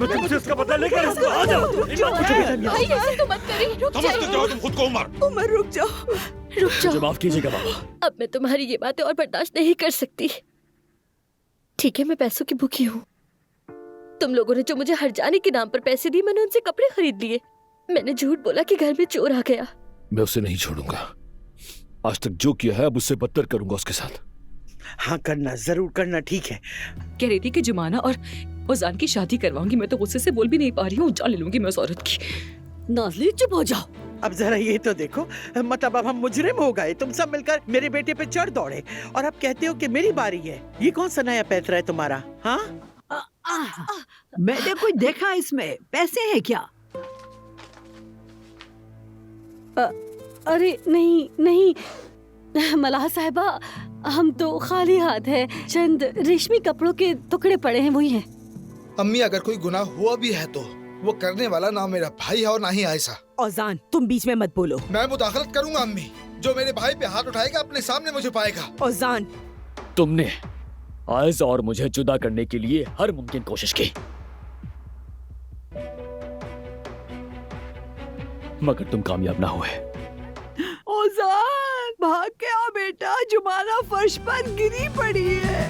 मैं तुमसे इसका बदला लेकर इसको आ जाओ। भाई ऐसे तो मत करिए, रुक समझते जाइए। जाओ तुम खुद को उमर। उमर रुक जाओ। रुक मुझे जाओ, माफ कीजिएगा बाबा। अब मैं तुम्हारी ये बातें और बर्दाश्त नहीं कर सकती। ठीक है, मैं पैसों की भूखी हूँ। तुम लोगों ने जो मुझे हर जाने के नाम पर पैसे दिए, मैंने उनसे कपड़े खरीद लिए। मैंने झूठ बोला कि घर में चोर आ गया। मैं उसे नहीं छोड़ूंगा। आज तक जो किया है अब उससे बदतर करूंगा उसके साथ। हाँ करना, जरूर करना, ठीक है। कह रही थी कि जुमाना और ओजान की शादी करवाऊंगी। मैं तो गुस्से से बोल भी नहीं पा रही हूँ, जान ले लूंगी मैं उस औरत की। नाज़ली चुप हो जाओ। अब जरा ये तो देखो, मतलब अब हम मुजरिम हो गए। तुम सब मिलकर मेरे बेटे पे चढ़ दौड़े और अब कहते हो कि मेरी बारी है। ये कौन सा नया पैतरा है तुम्हारा? हाँ, मैंने कुछ देखा इसमें, पैसे हैं क्या? अरे नहीं नहीं मलाह साहिबा, हम तो खाली हाथ है। चंद रेशमी कपड़ों के टुकड़े पड़े हैं, वही हैं। अम्मी अगर कोई गुनाह हुआ भी है तो वो करने वाला ना मेरा भाई है और ना ही आयशा। औजान तुम बीच में मत बोलो। मैं मुदाखलत करूंगा अम्मी। जो मेरे भाई पे हाथ उठाएगा अपने सामने मुझे पाएगा। औजान तुमने आयशा और मुझे जुदा करने के लिए हर मुमकिन कोशिश की, मगर तुम कामयाब ना हुए। औजान भाग के आओ बेटा, जुमाना फर्श पर गिरी पड़ी है।